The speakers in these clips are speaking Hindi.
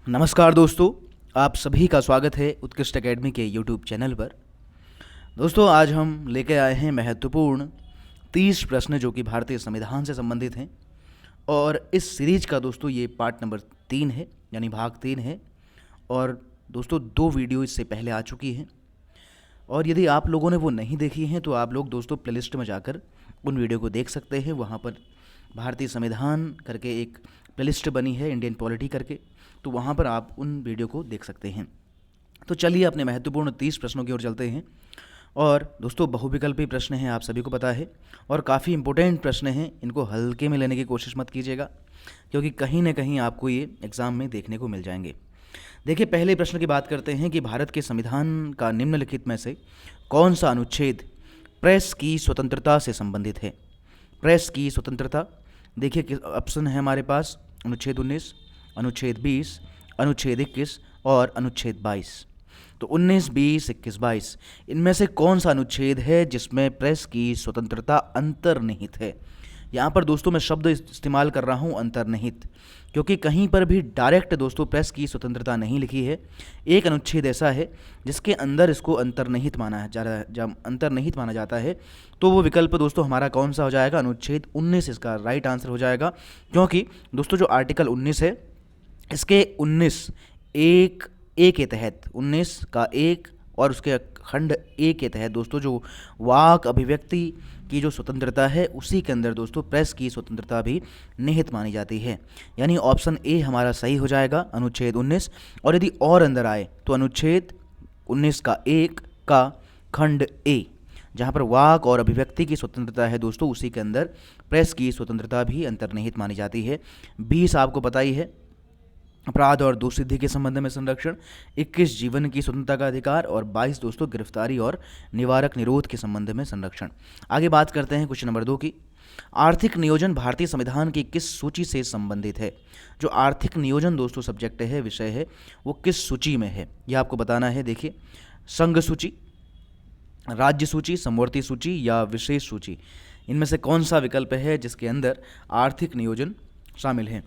नमस्कार दोस्तों, आप सभी का स्वागत है उत्कृष्ट एकेडमी के यूट्यूब चैनल पर। दोस्तों, आज हम लेके आए हैं महत्वपूर्ण 30 प्रश्न जो कि भारतीय संविधान से संबंधित हैं। और इस सीरीज का दोस्तों ये पार्ट नंबर 3 है, यानी भाग 3 है। और दोस्तों 2 वीडियो इससे पहले आ चुकी हैं, और यदि आप लोगों ने वो नहीं देखी हैं तो आप लोग दोस्तों प्लेलिस्ट में जाकर उन वीडियो को देख सकते हैं। वहाँ पर भारतीय संविधान करके एक प्लेलिस्ट बनी है, इंडियन पॉलिटी करके, तो वहाँ पर आप उन वीडियो को देख सकते हैं। तो चलिए अपने महत्वपूर्ण 30 प्रश्नों की ओर चलते हैं। और दोस्तों बहुविकल्पी प्रश्न हैं, आप सभी को पता है, और काफ़ी इंपॉर्टेंट प्रश्न हैं। इनको हल्के में लेने की कोशिश मत कीजिएगा, क्योंकि कहीं ना कहीं आपको ये एग्ज़ाम में देखने को मिल जाएंगे। देखिए, पहले प्रश्न की बात करते हैं कि भारत के संविधान का निम्नलिखित में से कौन सा अनुच्छेद प्रेस की स्वतंत्रता से संबंधित है। प्रेस की स्वतंत्रता, देखिए ऑप्शन है हमारे पास अनुच्छेद 19, अनुच्छेद 20, अनुच्छेद 21 और अनुच्छेद 22। तो 19, 20, 21, 22 इनमें से कौन सा अनुच्छेद है जिसमें प्रेस की स्वतंत्रता अंतर्निहित है। यहाँ पर दोस्तों मैं शब्द इस्तेमाल कर रहा हूँ अंतर्निहित, क्योंकि कहीं पर भी डायरेक्ट दोस्तों प्रेस की स्वतंत्रता नहीं लिखी है। एक अनुच्छेद ऐसा है जिसके अंदर इसको अंतर्निहित माना जा रहा है। जब अंतर्निहित माना जाता है तो वो विकल्प दोस्तों हमारा कौन सा हो जाएगा, अनुच्छेद 19 इसका राइट आंसर हो जाएगा। क्योंकि दोस्तों जो आर्टिकल 19 है, इसके 19 एक ए के तहत 19 का एक और उसके खंड ए के तहत दोस्तों जो वाक अभिव्यक्ति की जो स्वतंत्रता है, उसी के अंदर दोस्तों प्रेस की स्वतंत्रता भी निहित मानी जाती है। यानी ऑप्शन ए हमारा सही हो जाएगा, अनुच्छेद 19। और यदि और अंदर आए तो अनुच्छेद 19 का एक का खंड ए, जहाँ पर वाक और अभिव्यक्ति की स्वतंत्रता है दोस्तों, उसी के अंदर प्रेस की स्वतंत्रता भी अंतर्निहित मानी जाती है। 20 आपको पता ही है, अपराध और दोषसिद्धि के संबंध में संरक्षण। 21 जीवन की स्वतंत्रता का अधिकार। और 22 दोस्तों गिरफ्तारी और निवारक निरोध के संबंध में संरक्षण। आगे बात करते हैं क्वेश्चन नंबर 2 की। आर्थिक नियोजन भारतीय संविधान की किस सूची से संबंधित है। जो आर्थिक नियोजन दोस्तों सब्जेक्ट है, विषय है, वो किस सूची में है, यह आपको बताना है। देखिए, संघ सूची, राज्य सूची, समवर्ती सूची या विशेष सूची, इनमें से कौन सा विकल्प है जिसके अंदर आर्थिक नियोजन शामिल है।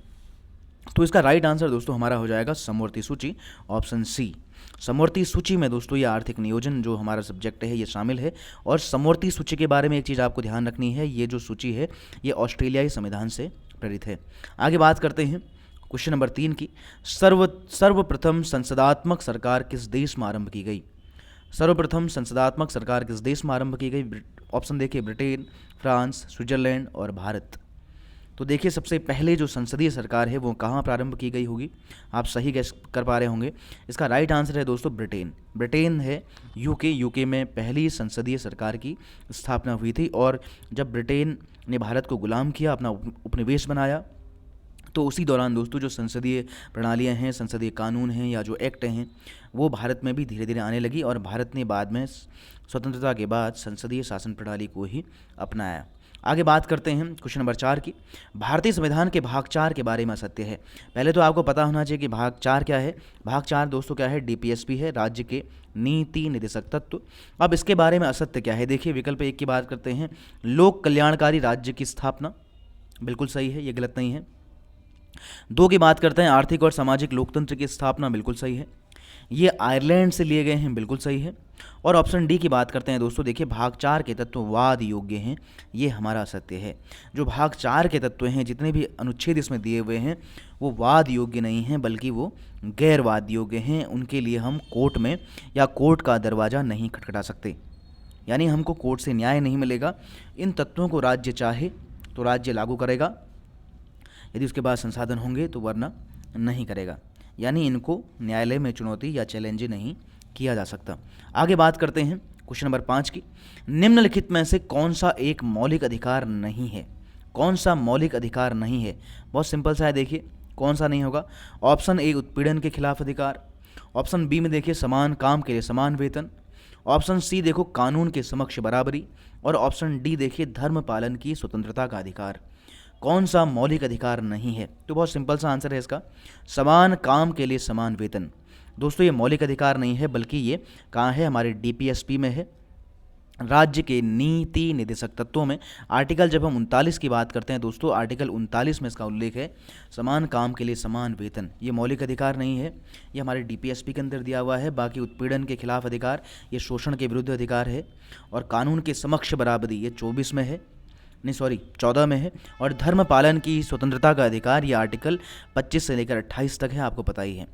तो इसका राइट आंसर दोस्तों हमारा हो जाएगा समवर्ती सूची, ऑप्शन सी। समवर्ती सूची में दोस्तों ये आर्थिक नियोजन जो हमारा सब्जेक्ट है ये शामिल है। और समवर्ती सूची के बारे में एक चीज़ आपको ध्यान रखनी है, ये जो सूची है ये ऑस्ट्रेलियाई संविधान से प्रेरित है। आगे बात करते हैं क्वेश्चन नंबर 3 की। सर्वप्रथम संसदात्मक सरकार किस देश में आरंभ की गई। सर्वप्रथम संसदात्मक सरकार किस देश में आरंभ की गई। ऑप्शन देखिए, ब्रिटेन, फ्रांस, स्विट्जरलैंड और भारत। तो देखिए, सबसे पहले जो संसदीय सरकार है वो कहाँ प्रारंभ की गई होगी, आप सही गैस कर पा रहे होंगे। इसका राइट आंसर है दोस्तों ब्रिटेन। ब्रिटेन है यूके में पहली संसदीय सरकार की स्थापना हुई थी। और जब ब्रिटेन ने भारत को गुलाम किया, अपना उपनिवेश बनाया, तो उसी दौरान दोस्तों जो संसदीय प्रणालियाँ हैं, संसदीय कानून हैं या जो एक्ट हैं, वो भारत में भी धीरे धीरे आने लगी। और भारत ने बाद में स्वतंत्रता के बाद संसदीय शासन प्रणाली को ही अपनाया। आगे बात करते हैं क्वेश्चन नंबर 4 की। भारतीय संविधान के भाग 4 के बारे में असत्य है। पहले तो आपको पता होना चाहिए कि भाग 4 क्या है। भाग 4 दोस्तों क्या है, डीपीएसपी है, राज्य के नीति निदेशक तत्व। अब इसके बारे में असत्य क्या है, देखिए विकल्प 1 की बात करते हैं, लोक कल्याणकारी राज्य की स्थापना, बिल्कुल सही है, ये गलत नहीं है। 2 की बात करते हैं, आर्थिक और सामाजिक लोकतंत्र की स्थापना, बिल्कुल सही है, ये आयरलैंड से लिए गए हैं, बिल्कुल सही है। और ऑप्शन डी की बात करते हैं दोस्तों, देखिए भाग 4 के तत्व वाद योग्य हैं, ये हमारा सत्य है। जो भाग 4 के तत्व हैं, जितने भी अनुच्छेद इसमें दिए हुए हैं, वो वाद योग्य नहीं हैं, बल्कि वो गैर वाद योग्य हैं। उनके लिए हम कोर्ट में या कोर्ट का दरवाज़ा नहीं खटखटा सकते, यानी हमको कोर्ट से न्याय नहीं मिलेगा। इन तत्वों को राज्य चाहे तो राज्य लागू करेगा, यदि उसके पास संसाधन होंगे तो, वरना नहीं करेगा। यानी इनको न्यायालय में चुनौती या चैलेंज नहीं किया जा सकता। आगे बात करते हैं क्वेश्चन नंबर 5 की। निम्नलिखित में से कौन सा एक मौलिक अधिकार नहीं है। कौन सा मौलिक अधिकार नहीं है, बहुत सिंपल सा है, देखिए कौन सा नहीं होगा। ऑप्शन ए उत्पीड़न के खिलाफ अधिकार। ऑप्शन बी में देखिए समान काम के लिए समान वेतन। ऑप्शन सी देखो कानून के समक्ष बराबरी। और ऑप्शन डी देखिए धर्म पालन की स्वतंत्रता का अधिकार। कौन सा मौलिक अधिकार नहीं है, तो बहुत सिंपल सा आंसर है इसका, समान काम के लिए समान वेतन। दोस्तों ये मौलिक अधिकार नहीं है, बल्कि ये कहाँ है, हमारे डीपीएसपी में है, राज्य के नीति निर्देशक तत्वों में आर्टिकल जब हम 39 की बात करते हैं दोस्तों, आर्टिकल 39 में इसका उल्लेख है समान काम के लिए समान वेतन। ये मौलिक अधिकार नहीं है, ये हमारे डीपीएसपी के अंदर दिया हुआ है। बाकी उत्पीड़न के खिलाफ अधिकार, ये शोषण के विरुद्ध अधिकार है। और कानून के समक्ष बराबरी, ये 24 में है, नहीं सॉरी 14 में है। और धर्म पालन की स्वतंत्रता का अधिकार, ये आर्टिकल 25 से लेकर 28 तक है, आपको पता ही है।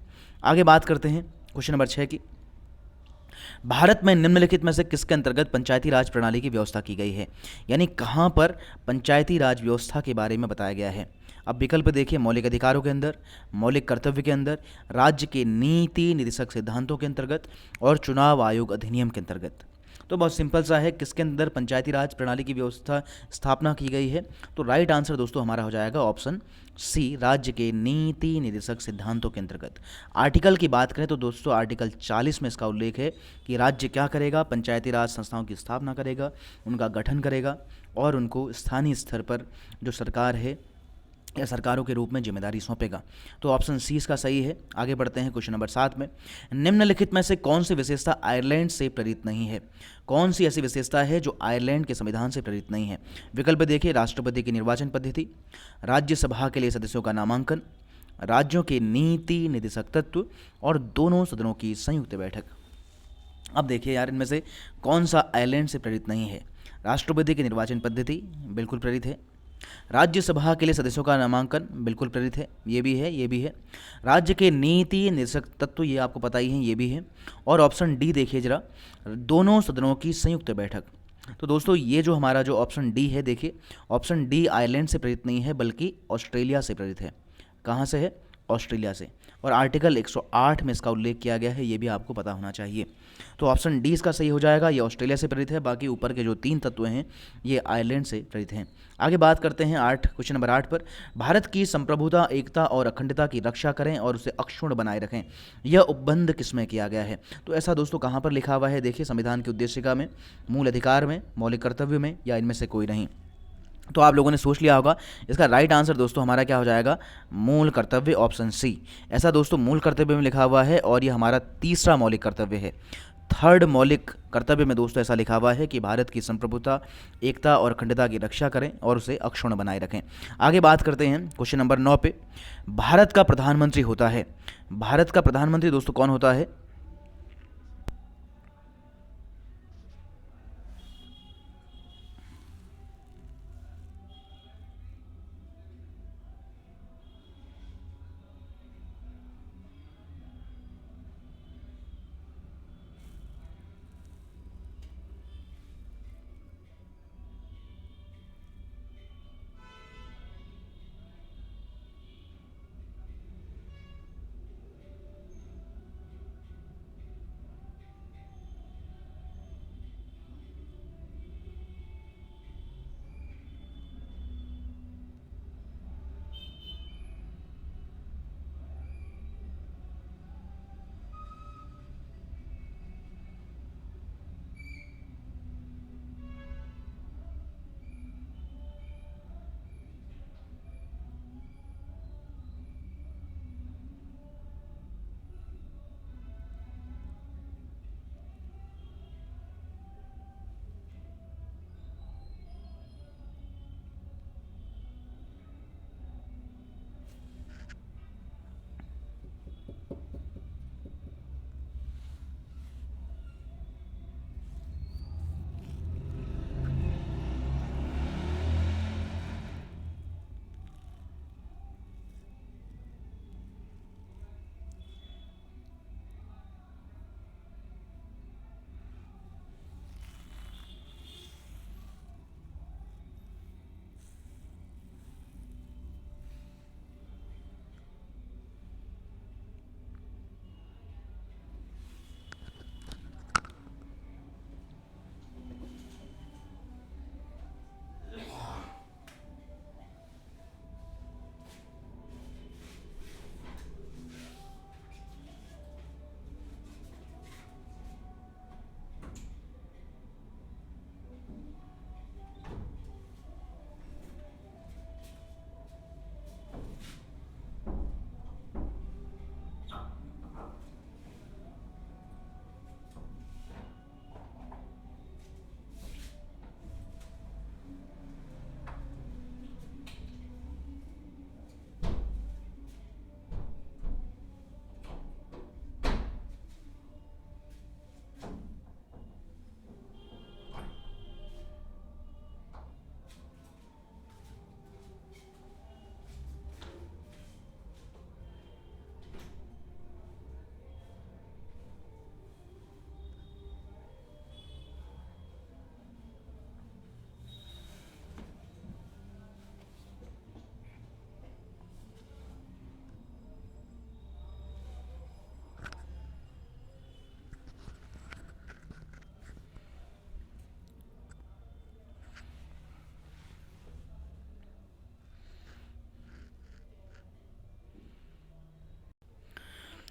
आगे बात करते हैं क्वेश्चन नंबर 6 की। भारत में निम्नलिखित में से किसके अंतर्गत पंचायती राज प्रणाली की व्यवस्था की गई है? यानी कहाँ पर पंचायती राज व्यवस्था के बारे में बताया गया है। अब विकल्प देखिए, मौलिक अधिकारों के अंदर, मौलिक कर्तव्य के अंदर, राज्य के नीति निर्देशक सिद्धांतों के अंतर्गत और चुनाव आयोग अधिनियम के अंतर्गत। तो बहुत सिंपल सा है, किसके अंदर पंचायती राज प्रणाली की व्यवस्था स्थापना की गई है? तो राइट आंसर दोस्तों हमारा हो जाएगा ऑप्शन सी, राज्य के नीति निर्देशक सिद्धांतों के अंतर्गत। आर्टिकल की बात करें तो दोस्तों आर्टिकल 40 में इसका उल्लेख है कि राज्य क्या करेगा, पंचायती राज संस्थाओं की स्थापना करेगा, उनका गठन करेगा और उनको स्थानीय स्तर पर जो सरकार है या सरकारों के रूप में जिम्मेदारी सौंपेगा। तो ऑप्शन सी इसका सही है। आगे बढ़ते हैं क्वेश्चन नंबर 7 में। निम्नलिखित में से कौन सी विशेषता आयरलैंड से प्रेरित नहीं है? कौन सी ऐसी विशेषता है जो आयरलैंड के संविधान से प्रेरित नहीं है? विकल्प देखिए, राष्ट्रपति की निर्वाचन पद्धति, राज्यसभा के लिए सदस्यों का नामांकन, राज्यों के नीति निर्देशक तत्व और दोनों सदनों की संयुक्त बैठक। अब देखिए यार, इनमें से कौन सा आयरलैंड से प्रेरित नहीं है? राष्ट्रपति की निर्वाचन पद्धति बिल्कुल प्रेरित है, राज्यसभा के लिए सदस्यों का नामांकन बिल्कुल प्रेरित है, ये भी है, ये भी है। राज्य के नीति निर्देशक तत्व, ये आपको पता ही है, ये भी है। और ऑप्शन डी देखिए जरा, दोनों सदनों की संयुक्त बैठक। तो दोस्तों ये जो हमारा जो ऑप्शन डी है, देखिए ऑप्शन डी आयरलैंड से प्रेरित नहीं है बल्कि ऑस्ट्रेलिया से प्रेरित है। कहाँ से है? ऑस्ट्रेलिया से। और आर्टिकल 108 में इसका उल्लेख किया गया है, ये भी आपको पता होना चाहिए। तो ऑप्शन डी इसका सही हो जाएगा, ये ऑस्ट्रेलिया से प्रेरित है। बाकी ऊपर के जो 3 तत्व हैं ये आयरलैंड से प्रेरित हैं। आगे बात करते हैं क्वेश्चन नंबर 8 पर। भारत की संप्रभुता, एकता और अखंडता की रक्षा करें और उसे अक्षुण्ण बनाए रखें, यह उपबंध किसमें किया गया है? तो ऐसा दोस्तों कहाँ पर लिखा हुआ है? देखिए, संविधान की उद्देशिका में, मूल अधिकार में, मौलिक कर्तव्य में, या इनमें से कोई नहीं। तो आप लोगों ने सोच लिया होगा, इसका राइट आंसर दोस्तों हमारा क्या हो जाएगा? मूल कर्तव्य, ऑप्शन सी। ऐसा दोस्तों मूल कर्तव्य में लिखा हुआ है और ये हमारा तीसरा मौलिक कर्तव्य है। थर्ड मौलिक कर्तव्य में दोस्तों ऐसा लिखा हुआ है कि भारत की संप्रभुता, एकता और अखंडता की रक्षा करें और उसे अक्षुण्ण बनाए रखें। आगे बात करते हैं क्वेश्चन नंबर 9 पे। भारत का प्रधानमंत्री होता है, भारत का प्रधानमंत्री दोस्तों कौन होता है?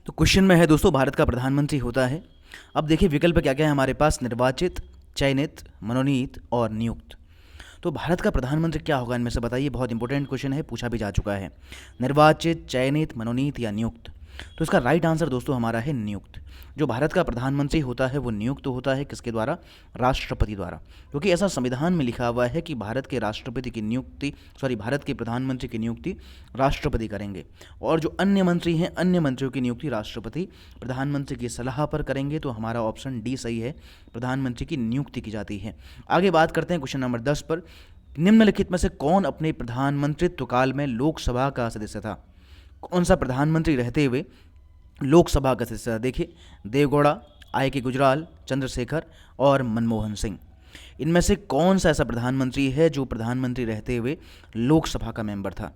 तो क्वेश्चन में है दोस्तों, भारत का प्रधानमंत्री होता है। अब देखिए विकल्प क्या क्या है हमारे पास, निर्वाचित, चयनित, मनोनीत और नियुक्त। तो भारत का प्रधानमंत्री क्या होगा इनमें से बताइए, बहुत इंपॉर्टेंट क्वेश्चन है, पूछा भी जा चुका है। निर्वाचित, चयनित, मनोनीत या नियुक्त। तो इसका राइट आंसर दोस्तों हमारा है नियुक्त। जो भारत का प्रधानमंत्री होता है वो नियुक्त होता है, किसके द्वारा? राष्ट्रपति द्वारा, क्योंकि ऐसा संविधान में लिखा हुआ है कि भारत के राष्ट्रपति की नियुक्ति, भारत के प्रधानमंत्री की नियुक्ति राष्ट्रपति करेंगे, और जो अन्य मंत्री हैं, अन्य मंत्रियों की नियुक्ति राष्ट्रपति प्रधानमंत्री की सलाह पर करेंगे। तो हमारा ऑप्शन डी सही है, प्रधानमंत्री की नियुक्ति की जाती है। आगे बात करते हैं क्वेश्चन नंबर 10 पर। निम्नलिखित में से कौन अपने प्रधानमंत्रित्व काल में लोकसभा का सदस्य था? कौन सा प्रधानमंत्री रहते हुए लोकसभा का सदस्य था? देखिए, देवगौड़ा, आई के गुजराल, चंद्रशेखर और मनमोहन सिंह। इनमें से कौन सा ऐसा प्रधानमंत्री है जो प्रधानमंत्री रहते हुए लोकसभा का मेंबर था?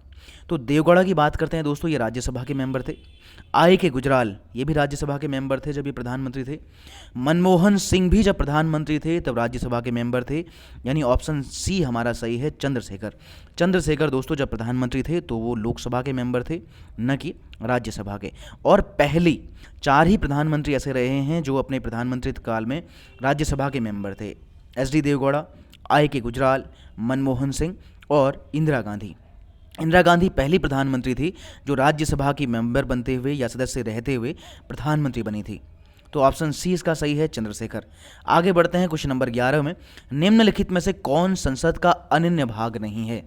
तो देवगौड़ा की बात करते हैं दोस्तों, ये राज्यसभा के मेंबर थे। आई के गुजराल, ये भी राज्यसभा के मेंबर थे जब ये प्रधानमंत्री थे। मनमोहन सिंह भी जब प्रधानमंत्री थे तब राज्यसभा के मेंबर थे, यानी ऑप्शन सी हमारा सही है, चंद्रशेखर। चंद्रशेखर दोस्तों जब प्रधानमंत्री थे तो वो लोकसभा के मेंबर थे, न कि राज्यसभा के। और पहली 4 ही प्रधानमंत्री ऐसे रहे हैं जो अपने प्रधानमंत्रित्व काल में राज्यसभा के मेंबर थे। एस.डी. देवगौड़ा, आई के गुजराल, मनमोहन सिंह और इंदिरा गांधी। इंदिरा गांधी पहली प्रधानमंत्री थी जो राज्यसभा की मेंबर बनते हुए या सदस्य रहते हुए प्रधानमंत्री बनी थी। तो ऑप्शन सी इसका सही है, चंद्रशेखर। आगे बढ़ते हैं क्वेश्चन नंबर 11 में। निम्नलिखित में से कौन संसद का अनन्य भाग नहीं है?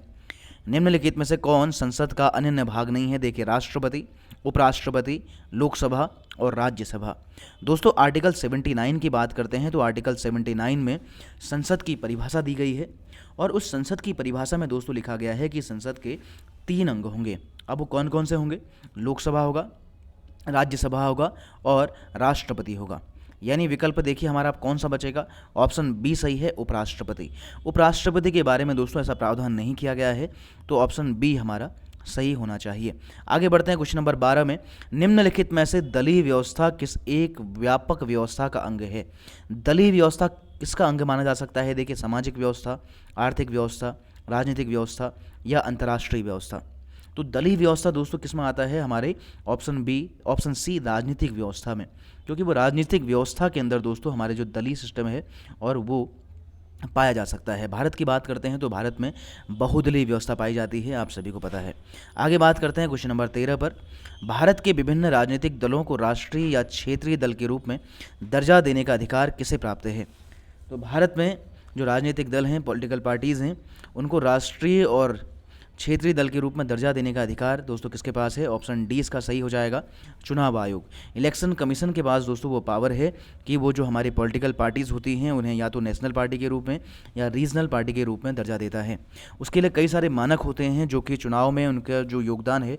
निम्नलिखित में से कौन संसद का अनन्य भाग नहीं है? देखिए, राष्ट्रपति, उपराष्ट्रपति, लोकसभा और राज्यसभा। दोस्तों आर्टिकल 79 की बात करते हैं तो आर्टिकल 79 में संसद की परिभाषा दी गई है, और उस संसद की परिभाषा में दोस्तों लिखा गया है कि संसद के 3 अंग होंगे। अब वो कौन कौन से होंगे? लोकसभा होगा, राज्यसभा होगा और राष्ट्रपति होगा। यानी विकल्प देखिए हमारा कौन सा बचेगा? ऑप्शन बी सही है, उपराष्ट्रपति। उपराष्ट्रपति के बारे में दोस्तों ऐसा प्रावधान नहीं किया गया है, तो ऑप्शन बी हमारा सही होना चाहिए। आगे बढ़ते हैं क्वेश्चन नंबर 12 में। निम्नलिखित में से दलीय व्यवस्था किस एक व्यापक व्यवस्था का अंग है? दलीय व्यवस्था किसका अंग माना जा सकता है? देखिए, सामाजिक व्यवस्था, आर्थिक व्यवस्था, राजनीतिक व्यवस्था या अंतर्राष्ट्रीय व्यवस्था। तो दलीय व्यवस्था दोस्तों किस में आता है? हमारे ऑप्शन सी राजनीतिक व्यवस्था में, क्योंकि वो राजनीतिक व्यवस्था के अंदर दोस्तों हमारे जो दलीय सिस्टम है और वो पाया जा सकता है। भारत की बात करते हैं तो भारत में बहुदलीय व्यवस्था पाई जाती है, आप सभी को पता है। आगे बात करते हैं क्वेश्चन नंबर 13 पर। भारत के विभिन्न राजनीतिक दलों को राष्ट्रीय या क्षेत्रीय दल के रूप में दर्जा देने का अधिकार किसे प्राप्त है? तो भारत में जो राजनीतिक दल हैं, पॉलिटिकल पार्टीज़ हैं, उनको राष्ट्रीय और क्षेत्रीय दल के रूप में दर्जा देने का अधिकार दोस्तों किसके पास है? ऑप्शन डी इसका सही हो जाएगा, चुनाव आयोग। इलेक्शन कमीशन के पास दोस्तों वो पावर है कि वो जो हमारी पॉलिटिकल पार्टीज़ होती हैं उन्हें या तो नेशनल पार्टी के रूप में या रीजनल पार्टी के रूप में दर्जा देता है। उसके लिए कई सारे मानक होते हैं जो कि चुनाव में उनका जो योगदान है,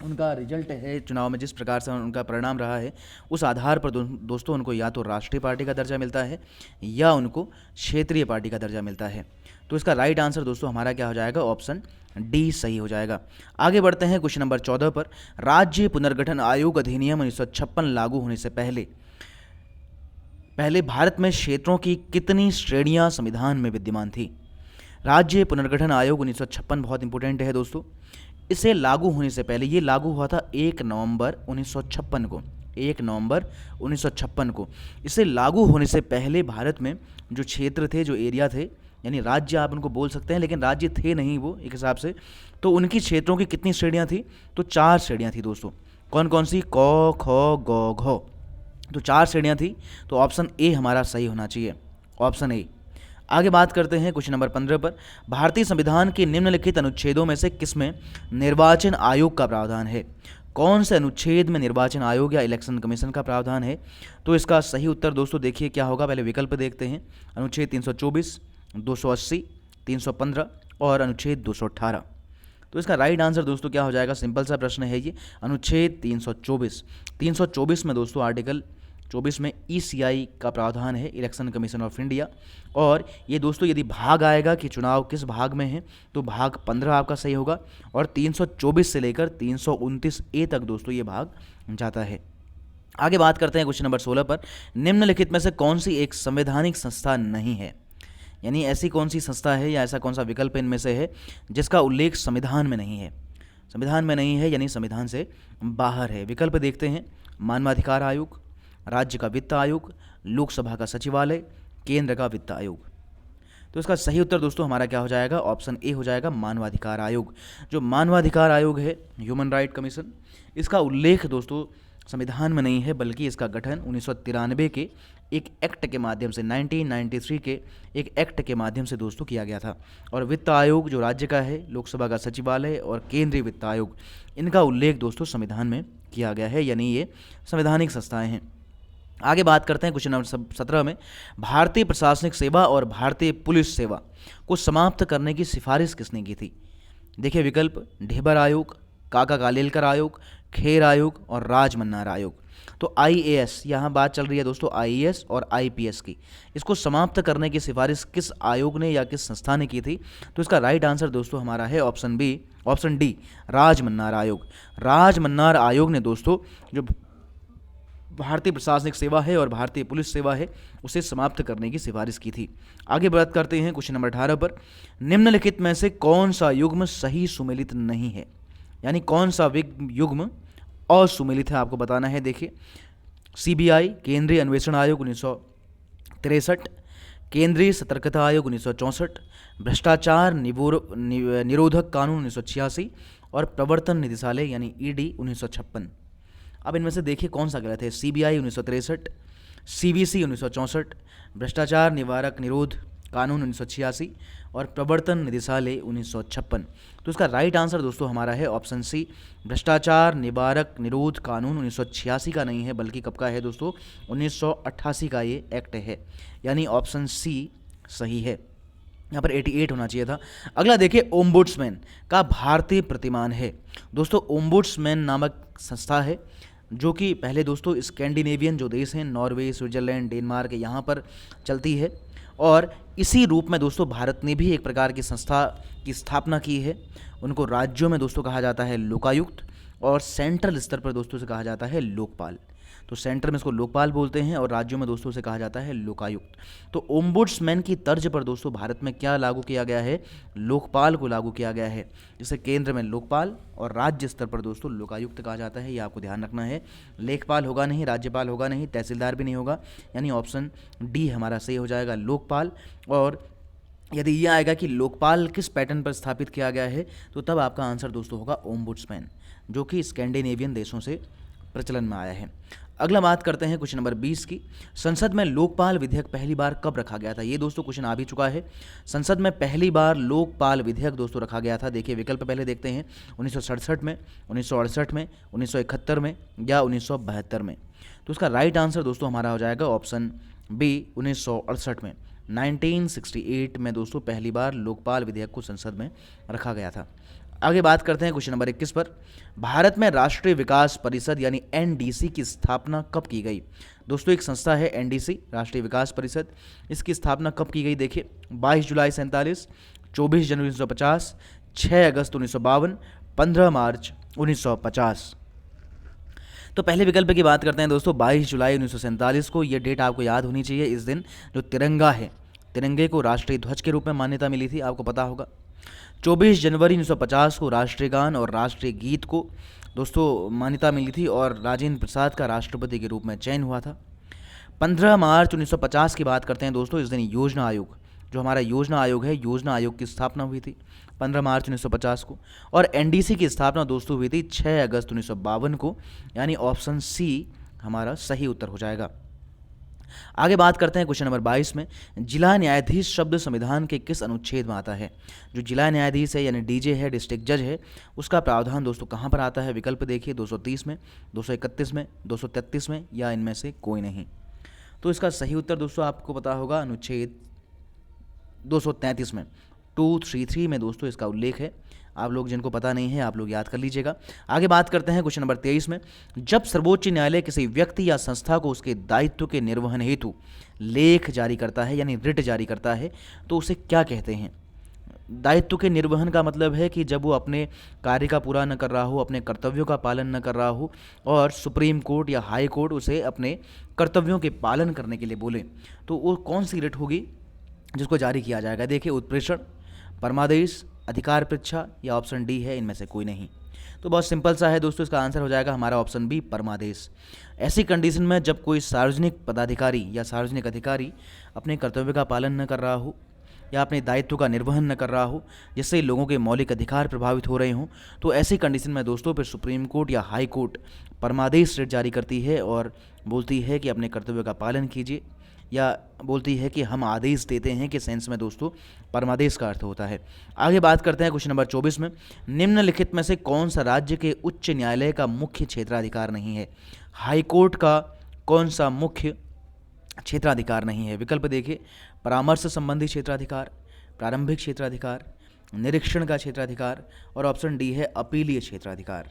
उनका रिजल्ट है चुनाव में, जिस प्रकार से उनका परिणाम रहा है, उस आधार पर दोस्तों उनको या तो राष्ट्रीय पार्टी का दर्जा मिलता है या उनको क्षेत्रीय पार्टी का दर्जा मिलता है। तो इसका राइट आंसर दोस्तों हमारा क्या हो जाएगा? ऑप्शन डी सही हो जाएगा। आगे बढ़ते हैं क्वेश्चन नंबर 14 पर। राज्य पुनर्गठन आयोग अधिनियम 1956 लागू होने से पहले भारत में क्षेत्रों की कितनी श्रेणियां संविधान में विद्यमान थी? राज्य पुनर्गठन आयोग 1956 बहुत इंपॉर्टेंट है दोस्तों। इसे लागू होने से पहले, ये लागू हुआ था 1 नवंबर 1956 को, 1 नवंबर 1956 को। इसे लागू होने से पहले भारत में जो क्षेत्र थे, जो एरिया थे, यानी राज्य आप उनको बोल सकते हैं, लेकिन राज्य थे नहीं वो एक हिसाब से, तो उनकी क्षेत्रों की कितनी श्रेणियां थी? तो 4 श्रेणियां थी दोस्तों। कौन कौन सी? क, ख, ग, घ। तो 4 श्रेणियां थी, तो ऑप्शन ए हमारा सही होना चाहिए, ऑप्शन ए। आगे बात करते हैं क्वेश्चन नंबर 15 पर। भारतीय संविधान के निम्नलिखित अनुच्छेदों में से किसमें निर्वाचन आयोग का प्रावधान है? कौन से अनुच्छेद में निर्वाचन आयोग या इलेक्शन कमीशन का प्रावधान है? तो इसका सही उत्तर दोस्तों देखिए क्या होगा, पहले विकल्प देखते हैं। अनुच्छेद 324, 280, 315 और अनुच्छेद 218। तो इसका राइट आंसर दोस्तों क्या हो जाएगा? सिंपल सा प्रश्न है ये, अनुच्छेद 324। 324 में दोस्तों आर्टिकल 24 में ECI का प्रावधान है, इलेक्शन कमीशन ऑफ इंडिया। और ये दोस्तों यदि भाग आएगा कि चुनाव किस भाग में है, तो भाग 15 आपका सही होगा, और 324 से लेकर 329A तक दोस्तों ये भाग जाता है। आगे बात करते हैं क्वेश्चन नंबर 16 पर। निम्नलिखित में से कौन सी एक संवैधानिक संस्था नहीं है? यानी ऐसी कौन सी संस्था है या ऐसा कौन सा विकल्प इनमें से है जिसका उल्लेख संविधान में नहीं है? संविधान में नहीं है यानी संविधान से बाहर है। विकल्प देखते हैं, मानवाधिकार आयोग, राज्य का वित्त आयोग, लोकसभा का सचिवालय, केंद्र का वित्त आयोग। तो इसका सही उत्तर दोस्तों हमारा क्या हो जाएगा, ऑप्शन ए हो जाएगा, मानवाधिकार आयोग। जो मानवाधिकार आयोग है, ह्यूमन राइट कमीशन, इसका उल्लेख दोस्तों संविधान में नहीं है, बल्कि इसका गठन 1993 के एक एक्ट के माध्यम से, 1993 के एक एक्ट के माध्यम से दोस्तों किया गया था। और वित्त आयोग जो राज्य का है, लोकसभा का सचिवालय और केंद्रीय वित्त आयोग, इनका उल्लेख दोस्तों संविधान में किया गया है, यानी ये संवैधानिक संस्थाएं हैं। आगे बात करते हैं क्वेश्चन नंबर 17 में, भारतीय प्रशासनिक सेवा और भारतीय पुलिस सेवा को समाप्त करने की सिफारिश किसने की थी? देखिए विकल्प, ढेबर आयोग, काका कालेलकर आयोग, खेर आयोग और राजमन्नार आयोग। तो आईएएस, यहाँ बात चल रही है दोस्तों आईएएस और आईपीएस की, इसको समाप्त करने की सिफारिश किस आयोग ने या किस संस्था ने की थी? तो इसका राइट आंसर दोस्तों हमारा है ऑप्शन डी, राजमन्नार आयोग। राजमन्नार आयोग ने दोस्तों जो भारतीय प्रशासनिक सेवा है और भारतीय पुलिस सेवा है उसे समाप्त करने की सिफारिश की थी। आगे बात करते हैं क्वेश्चन नंबर 18 पर, निम्नलिखित में से कौन सा युग्म सही सुमेलित नहीं है? यानी कौन सा युग्म असुमेलित है, आपको बताना है। देखिए, सीबीआई, केंद्रीय अन्वेषण आयोग 1963, केंद्रीय सतर्कता आयोग 1964, भ्रष्टाचार निरोधक कानून 1986 और प्रवर्तन निदेशालय यानी ईडी 1956। अब इनमें से देखिए कौन सा गलत है। सीबीआई 1963, सीवीसी 1964, भ्रष्टाचार निवारक निरोध कानून 1986 और प्रवर्तन निदेशालय 1956। तो इसका राइट आंसर दोस्तों हमारा है ऑप्शन सी, भ्रष्टाचार निवारक निरोध कानून 1986 का नहीं है, बल्कि कब का है दोस्तों, 1988 का ये एक्ट है, यानी ऑप्शन सी सही है। यहाँ पर 88 होना चाहिए था। अगला देखिए, ओम्बुड्समैन का भारतीय प्रतिमान है। दोस्तों ओम्बुड्समैन नामक संस्था है जो कि पहले दोस्तों स्कैंडिनेवियन जो देश हैं, नॉर्वे, स्विट्जरलैंड, डेनमार्क, यहाँ पर चलती है। और इसी रूप में दोस्तों भारत ने भी एक प्रकार की संस्था की स्थापना की है। उनको राज्यों में दोस्तों कहा जाता है लोकायुक्त और सेंट्रल स्तर पर दोस्तों से कहा जाता है लोकपाल। तो सेंटर में इसको लोकपाल बोलते हैं और राज्यों में दोस्तों से कहा जाता है लोकायुक्त। तो ओम्बुड्समैन की तर्ज पर दोस्तों भारत में क्या लागू किया गया है, लोकपाल को लागू किया गया है, जिसे केंद्र में लोकपाल और राज्य स्तर पर दोस्तों लोकायुक्त कहा जाता है। ये आपको ध्यान रखना है, लेखपाल होगा नहीं, राज्यपाल होगा नहीं, तहसीलदार भी नहीं होगा, यानी ऑप्शन डी हमारा सही हो जाएगा, लोकपाल। और यदि ये आएगा कि लोकपाल किस पैटर्न पर स्थापित किया गया है, तो तब आपका आंसर दोस्तों होगा ओम्बुड्समैन, जो कि स्कैंडिनेवियन देशों से प्रचलन में आया है। अगला बात करते हैं क्वेश्चन नंबर 20 की, संसद में लोकपाल विधेयक पहली बार कब रखा गया था? ये दोस्तों क्वेश्चन आ भी चुका है। संसद में पहली बार लोकपाल विधेयक दोस्तों रखा गया था। देखिए विकल्प पहले देखते हैं, 1967 में, 1968 में, 1971 में या 1972 में। तो उसका राइट आंसर दोस्तों हमारा हो जाएगा ऑप्शन बी, 1968 में। 1968 में दोस्तों पहली बार लोकपाल विधेयक को संसद में रखा गया था। आगे बात करते हैं क्वेश्चन नंबर 21 पर, भारत में राष्ट्रीय विकास परिषद यानी एनडीसी की स्थापना कब की गई? दोस्तों एक संस्था है एनडीसी, राष्ट्रीय विकास परिषद, इसकी स्थापना कब की गई? देखिए 22 जुलाई 1947, 24 जनवरी 1950, 6 अगस्त 1952, 15 मार्च 1950। तो पहले विकल्प की बात करते हैं दोस्तों, 22 जुलाई 1947 को। ये डेट आपको याद होनी चाहिए। इस दिन जो तिरंगा है, तिरंगे को राष्ट्रीय ध्वज के रूप में मान्यता मिली थी, आपको पता होगा। 24 जनवरी 1950 को राष्ट्रीय गान और राष्ट्रीय गीत को दोस्तों मान्यता मिली थी और राजेंद्र प्रसाद का राष्ट्रपति के रूप में चयन हुआ था। 15 मार्च 1950 की बात करते हैं दोस्तों, इस दिन योजना आयोग, जो हमारा योजना आयोग है, योजना आयोग की स्थापना हुई थी 15 मार्च 1950 को। और एनडीसी की स्थापना दोस्तों हुई थी 6 अगस्त 1952 को, यानी ऑप्शन सी हमारा सही उत्तर हो जाएगा। आगे बात करते हैं क्वेश्चन नंबर 22 में, जिला न्यायाधीश शब्द संविधान के किस अनुच्छेद में आता है? जो जिला न्यायाधीश है यानी डीजे है, डिस्ट्रिक्ट जज है, उसका प्रावधान दोस्तों कहाँ पर आता है? विकल्प देखिए, 230 में, 231 में, 233 में या इनमें से कोई नहीं। तो इसका सही उत्तर दोस्तों आपको पता होगा, अनुच्छेद 233 में, 233 में दोस्तों इसका उल्लेख है। आप लोग जिनको पता नहीं है आप लोग याद कर लीजिएगा। आगे बात करते हैं क्वेश्चन नंबर 23 में, जब सर्वोच्च न्यायालय किसी व्यक्ति या संस्था को उसके दायित्व के निर्वहन हेतु लेख जारी करता है यानी रिट जारी करता है, तो उसे क्या कहते हैं? दायित्व के निर्वहन का मतलब है कि जब वो अपने कार्य का पूरा न कर रहा हो, अपने कर्तव्यों का पालन न कर रहा हो और सुप्रीम कोर्ट या हाई कोर्ट उसे अपने कर्तव्यों के पालन करने के लिए बोले, तो वो कौन सी रिट होगी जिसको जारी किया जाएगा? देखिए उत्प्रेषण, परमादेश, अधिकार परीक्षा या ऑप्शन डी है इनमें से कोई नहीं। तो बहुत सिंपल सा है दोस्तों, इसका आंसर हो जाएगा हमारा ऑप्शन बी, परमादेश। ऐसी कंडीशन में जब कोई सार्वजनिक पदाधिकारी या सार्वजनिक अधिकारी अपने कर्तव्य का पालन न कर रहा हो या अपने दायित्व का निर्वहन न कर रहा हो, जिससे लोगों के मौलिक अधिकार प्रभावित हो रहे हों, तो ऐसी कंडीशन में दोस्तों फिर सुप्रीम कोर्ट या हाई कोर्ट परमादेश रिट जारी करती है और बोलती है कि अपने कर्तव्य का पालन कीजिए, या बोलती है कि हम आदेश देते हैं कि सेंस में दोस्तों परमादेश का अर्थ होता है। आगे बात करते हैं क्वेश्चन नंबर 24 में, निम्नलिखित में से कौन सा राज्य के उच्च न्यायालय का मुख्य क्षेत्राधिकार नहीं है? हाई कोर्ट का कौन सा मुख्य क्षेत्राधिकार नहीं है? विकल्प देखिए, परामर्श संबंधी क्षेत्राधिकार, प्रारंभिक क्षेत्राधिकार, निरीक्षण का क्षेत्राधिकार, और ऑप्शन डी है अपीलीय क्षेत्राधिकार।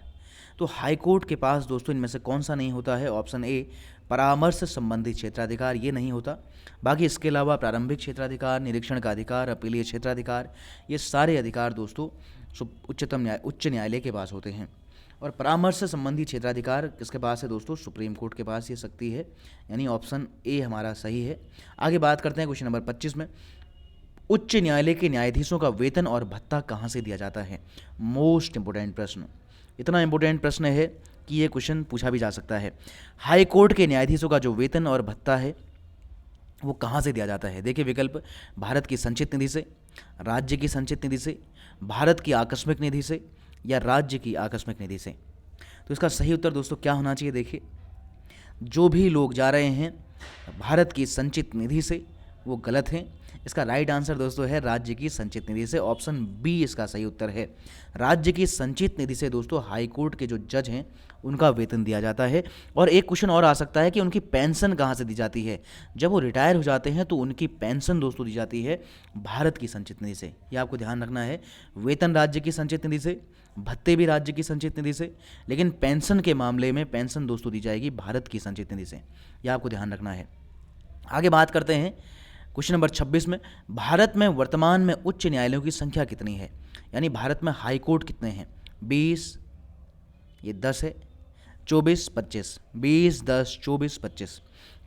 तो हाई कोर्ट के पास दोस्तों इनमें से कौन सा नहीं होता है? ऑप्शन ए, परामर्श संबंधी क्षेत्राधिकार, ये नहीं होता। बाकी इसके अलावा प्रारंभिक क्षेत्राधिकार, निरीक्षण का अधिकार, अपीलीय क्षेत्राधिकार, ये सारे अधिकार दोस्तों उच्च न्यायालय के पास होते हैं। और परामर्श संबंधी क्षेत्राधिकार किसके पास है दोस्तों? सुप्रीम कोर्ट के पास ये शक्ति है, यानी ऑप्शन ए हमारा सही है। आगे बात करते हैं क्वेश्चन नंबर 25 में, उच्च न्यायालय के न्यायाधीशों का वेतन और भत्ता कहाँ से दिया जाता है? मोस्ट इंपोर्टेंट प्रश्न, इतना इंपोर्टेंट प्रश्न है कि ये क्वेश्चन पूछा भी जा सकता है। हाई कोर्ट के न्यायाधीशों का जो वेतन और भत्ता है वो कहाँ से दिया जाता है? देखिए विकल्प, भारत की संचित निधि से, राज्य की संचित निधि से, भारत की आकस्मिक निधि से, या राज्य की आकस्मिक निधि से। तो इसका सही उत्तर दोस्तों क्या होना चाहिए? देखिए, जो भी लोग जा रहे हैं भारत की संचित निधि से वो गलत हैं। इसका राइट आंसर दोस्तों है राज्य की संचित निधि से, ऑप्शन बी इसका सही उत्तर है। राज्य की संचित निधि से दोस्तों हाई कोर्ट के जो जज हैं उनका वेतन दिया जाता है। और एक क्वेश्चन और आ सकता है कि उनकी पेंशन कहाँ से दी जाती है? जब वो रिटायर हो जाते हैं तो उनकी पेंशन दोस्तों दी जाती है भारत की संचित निधि से। ये आपको ध्यान रखना है, वेतन राज्य की संचित निधि से, भत्ते भी राज्य की संचित निधि से, लेकिन पेंशन के मामले में पेंशन दोस्तों दी जाएगी भारत की संचित निधि से। यह आपको ध्यान रखना है। आगे बात करते हैं क्वेश्चन नंबर 26 में, भारत में वर्तमान में उच्च न्यायालयों की संख्या कितनी है? यानी भारत में हाई कोर्ट कितने हैं? 20, ये 10 है, 24, 25, 20, 10, 24, 25,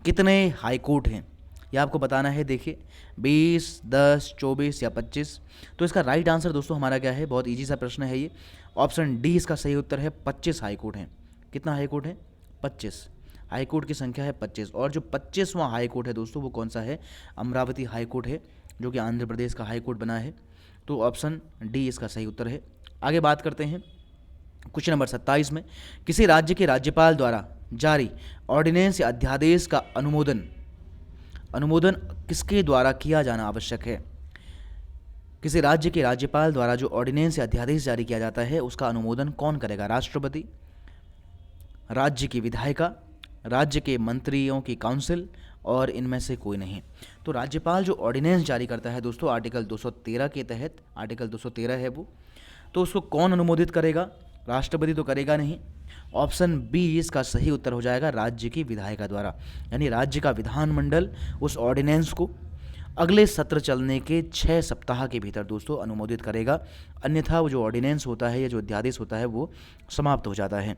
कितने हाई कोर्ट हैं यह आपको बताना है। देखिए 20, 10, 24 या 25। तो इसका राइट आंसर दोस्तों हमारा क्या है? बहुत ईजी सा प्रश्न है ये, ऑप्शन डी इसका सही उत्तर है। 25 हाई कोर्ट हैं। कितना हाई कोर्ट है? 25। हाई कोर्ट की संख्या है 25। और जो 25वां हाई कोर्ट है दोस्तों वो कौन सा है? अमरावती हाई कोर्ट है, जो कि आंध्र प्रदेश का हाई कोर्ट बना है। तो ऑप्शन डी इसका सही उत्तर है। आगे बात करते हैं क्वेश्चन नंबर 27 में, किसी राज्य के राज्यपाल द्वारा जारी ऑर्डिनेंस या अध्यादेश का अनुमोदन किसके द्वारा किया जाना आवश्यक है? किसी राज्य के राज्यपाल द्वारा जो ऑर्डिनेंस या अध्यादेश जारी किया जाता है उसका अनुमोदन कौन करेगा? राष्ट्रपति, राज्य की विधायिका, राज्य के मंत्रियों की काउंसिल, और इनमें से कोई नहीं। तो राज्यपाल जो ऑर्डिनेंस जारी करता है दोस्तों आर्टिकल 213 के तहत, आर्टिकल 213 है वो, तो उसको कौन अनुमोदित करेगा? राष्ट्रपति तो करेगा नहीं। ऑप्शन बी इसका सही उत्तर हो जाएगा, राज्य की विधायिका द्वारा। यानी राज्य का विधानमंडल उस ऑर्डिनेंस को अगले सत्र चलने के 6 सप्ताह के भीतर दोस्तों अनुमोदित करेगा, अन्यथा वो जो ऑर्डिनेंस होता है या जो अध्यादेश होता है वो समाप्त हो जाता है।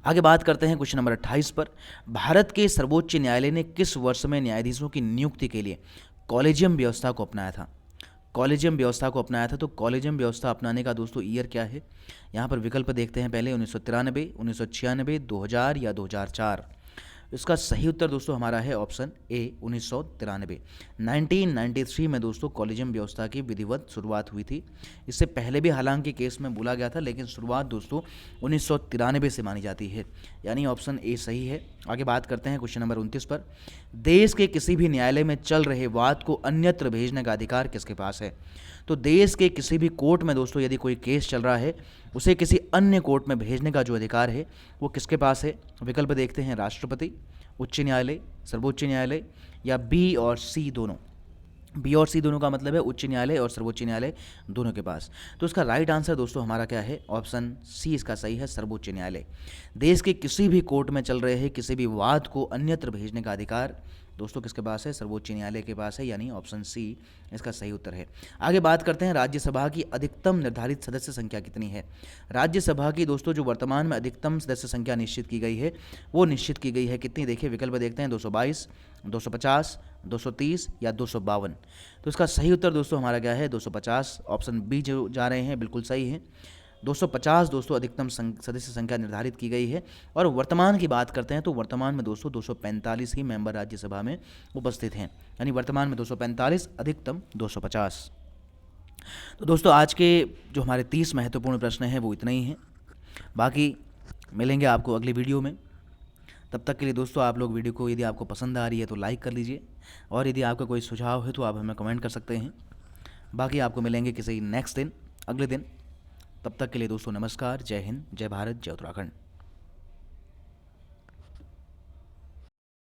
आगे बात करते हैं क्वेश्चन नंबर 28 पर, भारत के सर्वोच्च न्यायालय ने किस वर्ष में न्यायाधीशों की नियुक्ति के लिए कॉलेजियम व्यवस्था को अपनाया था? कॉलेजियम व्यवस्था को अपनाया था। तो कॉलेजियम व्यवस्था अपनाने का दोस्तों ईयर क्या है? यहाँ पर विकल्प देखते हैं पहले, 1993, 1996, 2000 या 2004। इसका सही उत्तर दोस्तों हमारा है ऑप्शन ए, 1993। 1993 में दोस्तों कॉलेजियम व्यवस्था की विधिवत शुरुआत हुई थी। इससे पहले भी हालांकि केस में बोला गया था, लेकिन शुरुआत दोस्तों 1993 से मानी जाती है, यानी ऑप्शन ए सही है। आगे बात करते हैं क्वेश्चन नंबर 29 पर, देश के किसी भी न्यायालय में चल रहे वाद को अन्यत्र भेजने का अधिकार किसके पास है? तो देश के किसी भी कोर्ट में दोस्तों यदि कोई केस चल रहा है उसे किसी अन्य कोर्ट में भेजने का जो अधिकार है वो किसके पास है? विकल्प देखते हैं, राष्ट्रपति, उच्च न्यायालय, सर्वोच्च न्यायालय, या बी और सी दोनों। बी और सी दोनों का मतलब है उच्च न्यायालय और सर्वोच्च न्यायालय दोनों के पास। तो इसका राइट आंसर दोस्तों हमारा क्या है? ऑप्शन सी इसका सही है, सर्वोच्च न्यायालय। देश के किसी भी कोर्ट में चल रहे किसी भी वाद को अन्यत्र भेजने का अधिकार दोस्तों किसके पास है? सर्वोच्च न्यायालय के पास है, यानी ऑप्शन सी इसका सही उत्तर है। आगे बात करते हैं राज्यसभा की अधिकतम निर्धारित सदस्य संख्या कितनी है? राज्यसभा की दोस्तों जो वर्तमान में अधिकतम सदस्य संख्या निश्चित की गई है वो निश्चित की गई है कितनी? देखिए विकल्प देखते हैं, 222, 250, 230 या 252। तो इसका सही उत्तर दोस्तों हमारा क्या है? 250। ऑप्शन बी जो जा रहे हैं बिल्कुल सही है। 250 दोस्तों अधिकतम सदस्य संख्या निर्धारित की गई है। और वर्तमान की बात करते हैं तो वर्तमान में दोस्तों 245 ही मेंबर राज्यसभा में उपस्थित हैं, यानी वर्तमान में 245, अधिकतम 250। तो दोस्तों आज के जो हमारे 30 महत्वपूर्ण प्रश्न हैं वो इतने ही हैं। बाकी मिलेंगे आपको अगली वीडियो में। तब तक के लिए दोस्तों आप लोग वीडियो को, यदि आपको पसंद आ रही है तो लाइक कर लीजिए, और यदि आपका कोई सुझाव है तो आप हमें कमेंट कर सकते हैं। बाकी आपको मिलेंगे किसी नेक्स्ट दिन, अगले दिन। तब तक के लिए दोस्तों नमस्कार, जय हिंद, जय भारत, जय उत्तराखंड।